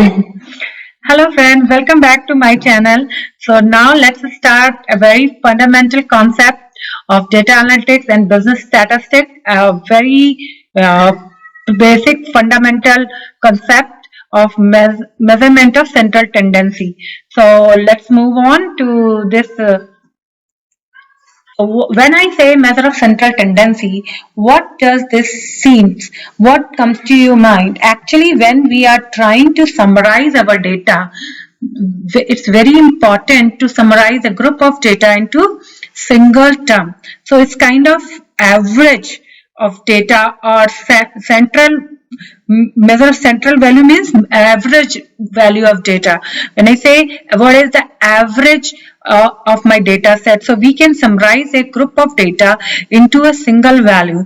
Hello friends, welcome back to my channel. So now let's start a very fundamental concept of data analytics and business statistics, a very uh, basic fundamental concept of measurement of central tendency. So let's move on to this. When I say measure of central tendency, what does this seems? What comes to your mind? Actually, when we are trying to summarize our data, it's very important to summarize a group of data into single term. So it's kind of average of data or central measure of central value means average value of data. When I say what is the average of my data set, so we can summarize a group of data into a single value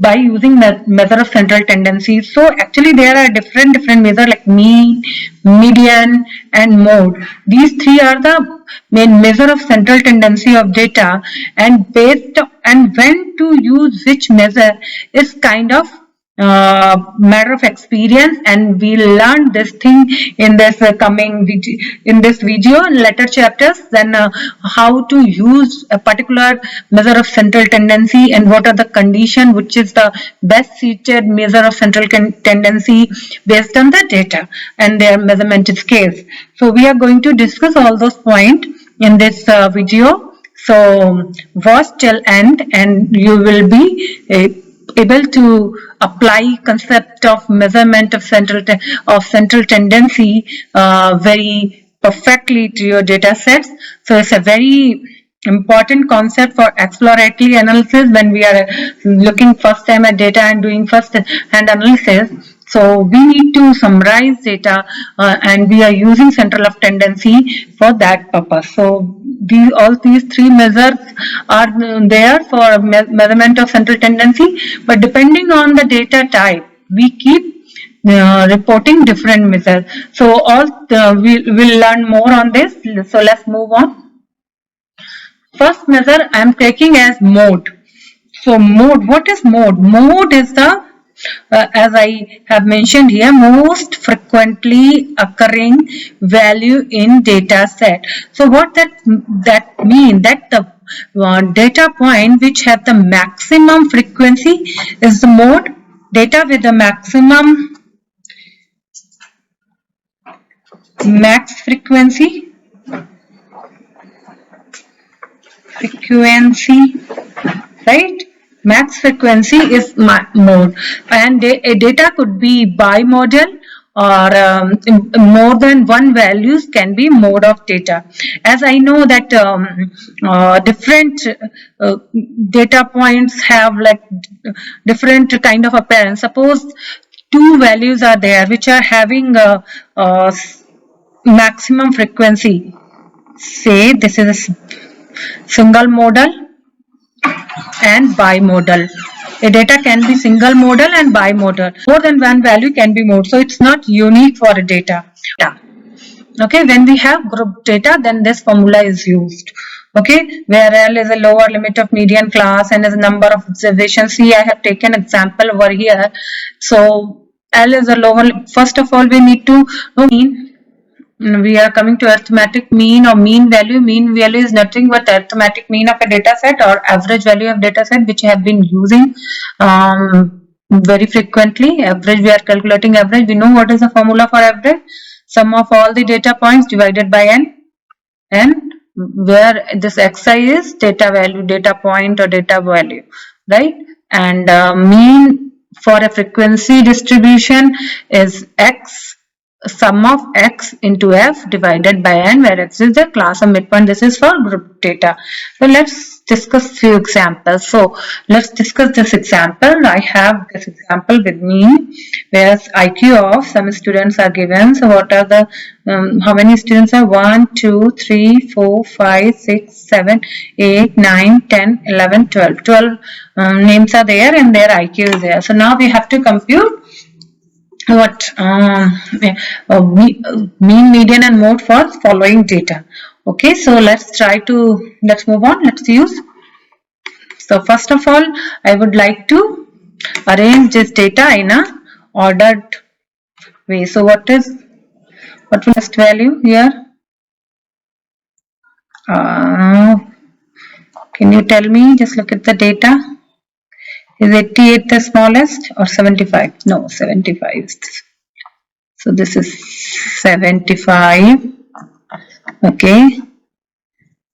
by using measure of central tendency. So actually there are different measure like mean, median and mode. These three are the main measure of central tendency of data, and when to use which measure is kind of matter of experience, and we learn this thing in this in this video later chapters. Then how to use a particular measure of central tendency and what are the condition which is the best suited measure of central tendency based on the data and their measurement scales. So we are going to discuss all those points in this video. So watch till end and you will be able to apply concept of measurement of central tendency very perfectly to your data sets. So it's a very important concept for exploratory analysis when we are looking first time at data and doing first hand analysis. So we need to summarize data and we are using central of tendency for that purpose. So all these three measures are there for measurement of central tendency, but depending on the data type, we keep reporting different measures. So we'll learn more on this. So let's move on. First measure I am taking as mode. So mode, what is mode? Mode is the as I have mentioned here, most frequently occurring value in data set. So what that mean that the data point which have the maximum frequency is the mode. Data with the maximum max frequency right? Max frequency is mode, and data could be bimodal or more than one values can be mode of data. As I know that different data points have like different kind of appearance. Suppose two values are there which are having a maximum frequency. Say this is a single modal and bimodal. A data can be single modal and bimodal. More than one value can be mode. So it's not unique for a data. Okay, when we have group data, then this formula is used. Okay, where L is a lower limit of median class and is a number of observations. See, I have taken example over here. So L is a lower. First of all, we need to know mean. We are coming to arithmetic mean or mean value. Mean value is nothing but arithmetic mean of a data set or average value of data set which have been using very frequently. Average, we are calculating average. We know what is the formula for average. Sum of all the data points divided by n, and where this xi is data value, data point or data value, right? And mean for a frequency distribution is x, sum of x into f divided by n, where x is the class of midpoint. This is for group data. So let's discuss few examples. So let's discuss this example. I have this example with me where IQ of some students are given. So what are the how many students are? 1, 2, 3, 4, 5, 6, 7, 8, 9, 10, 11, 12. 12 names are there and their IQ is there. So now we have to compute what mean, median and mode for following data. Okay, so let's move on. Let's use. So first of all, I would like to arrange this data in a ordered way. So what will the best value here? Can you tell me? Just look at the data. Is 88 the smallest or 75? No, 75. So this is 75. Okay.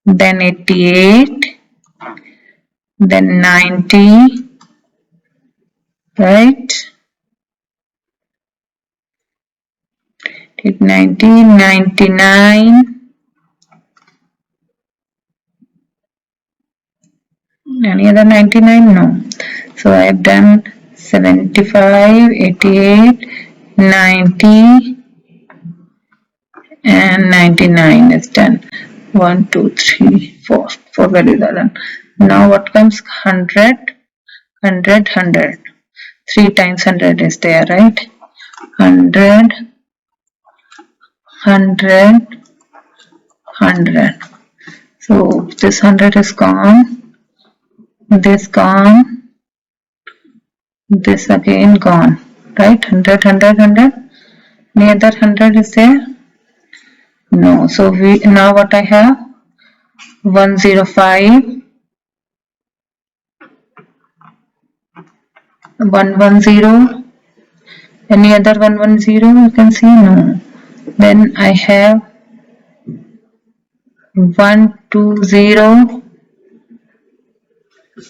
Then 88. Then 90. Right. 90, 99. Any other 99? No. So I have done 75, 88, 90 and 99 is done. 1, 2, 3, 4. 4 values are done. Now what comes? 100, 100, 100. 3 times 100 is there, right? 100, 100, 100. So this 100 is gone. This gone, this again gone, right? 100, 100, 100. Any other 100 is there? No. So now what I have? 105, 110. Any other 110 you can see? No. Then I have 120.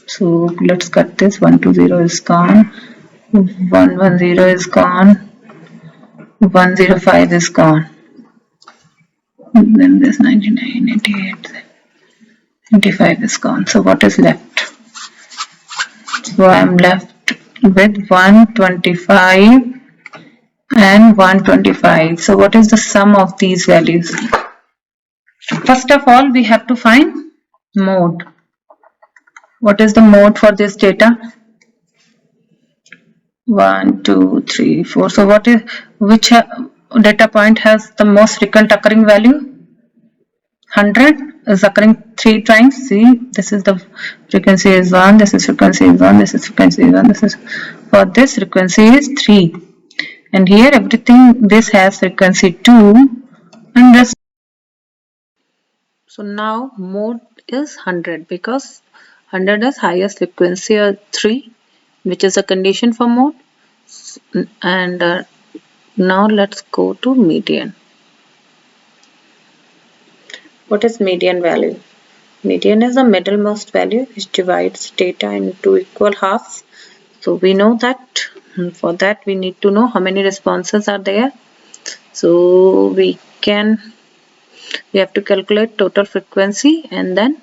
So let's cut this. 120 is gone. 110 is gone. 105 is gone. Then this 99, 88, 95 is gone. So what is left? So I am left with 125 and 125. So what is the sum of these values? First of all, we have to find mode. What is the mode for this data? 1, 2, 3, 4. So which data point has the most frequent occurring value? 100 is occurring 3 times. See, this is the frequency is 1, this is frequency is 1, this is frequency is 1, this is for this frequency is 3. And here everything this has frequency 2 and this. So now mode is 100 because 100 is highest frequency of 3, which is a condition for mode. And now let's go to median. What is median value? Median is the middlemost value which divides data into equal halves. So we know that. For that we need to know how many responses are there. So we have to calculate total frequency, and then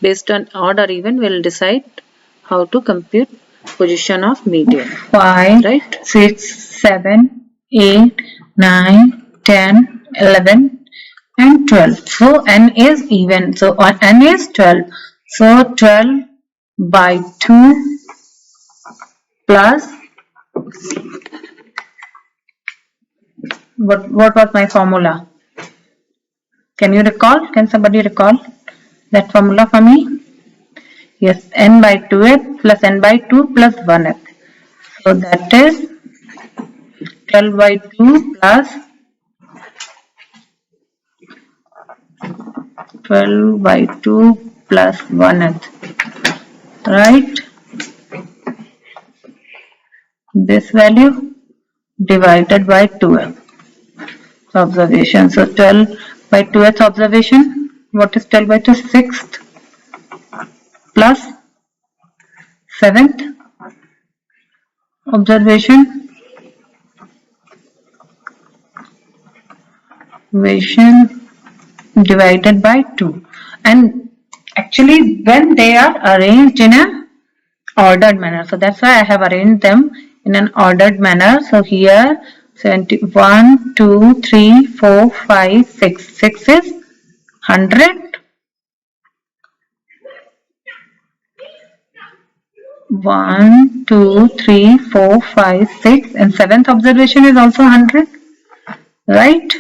based on odd or even we'll decide how to compute position of median. 5, right? 6, 7, 8, 9, 10, 11 and 12. So n is even. So n is 12. So 12 by 2 plus what was my formula? Can you recall? Can somebody recall that formula for me? Yes, n by 2th plus n by 2 plus 1th. So that is 12 by 2 plus 12 by 2 plus 1th. Right? This value divided by 2th observation. So 12 by 2th observation. What is 12 by 2? 6th plus 7th observation divided by 2. And actually when they are arranged in an ordered manner, so that's why I have arranged them in an ordered manner. So here 1, 2, 3, 4, 5, 6. 6 is 100. 1, 2, 3, 4, 5, 6, and 7th observation is also 100, right?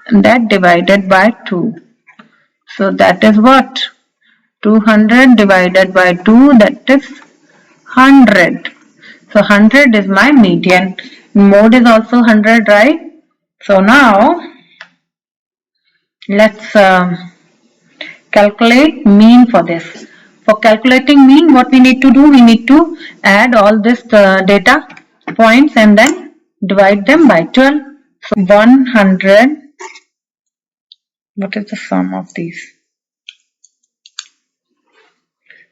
And that divided by 2. So that is what? 200 divided by 2, that is 100. So 100 is my median. Mode is also 100, right? So now let's calculate mean for this. For calculating mean, what we need to do, we need to add all this data points and then divide them by 12. So 100, what is the sum of these?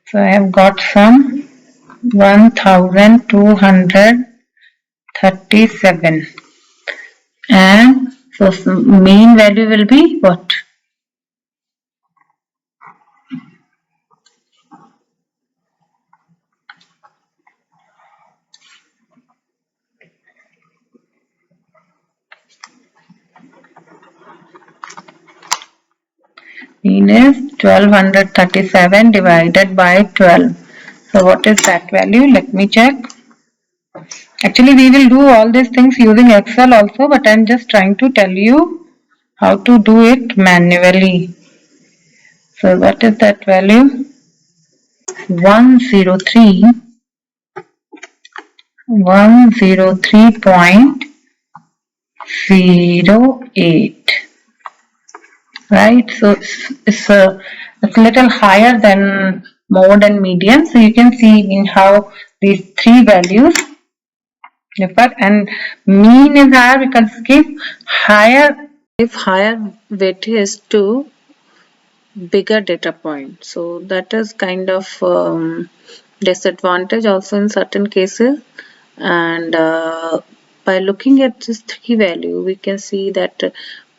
So I have got sum 1237, and so mean value will be what? Mean is 1237 divided by 12. So what is that value? Let me check. Actually, we will do all these things using Excel also, but I am just trying to tell you how to do it manually. So what is that value? 103.08. Right, so it's a little higher than mode and median. So you can see in how these three values differ, and mean is higher because give higher weightage to bigger data point. So that is kind of disadvantage also in certain cases. And by looking at this three value, we can see that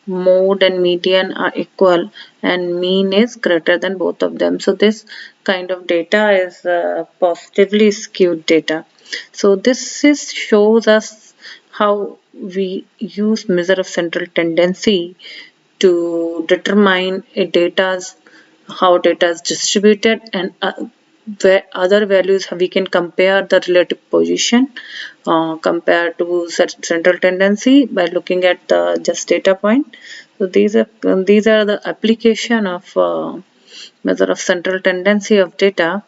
mode and median are equal and mean is greater than both of them. So this kind of data is positively skewed data. So this is shows us how we use measure of central tendency to determine a data's how data is distributed, and where other values we can compare the relative position compared to central tendency by looking at the just data point. So these are the application of measure of central tendency of data,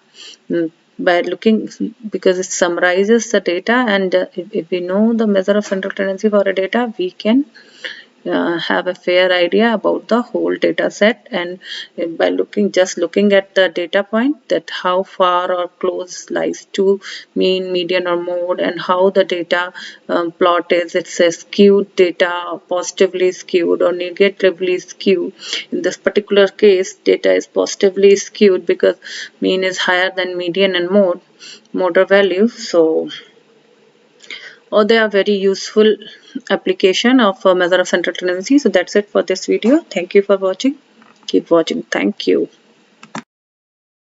by looking, because it summarizes the data, and if we know the measure of central tendency for a data, we can have a fair idea about the whole data set, and by looking at the data point, that how far or close lies to mean, median or mode, and how the data plot is, it's a skewed data, positively skewed or negatively skewed. In this particular case, data is positively skewed because mean is higher than median and mode value. So they are very useful application of measure of central tendency. So that's it for this video. Thank you for watching. Keep watching. Thank you.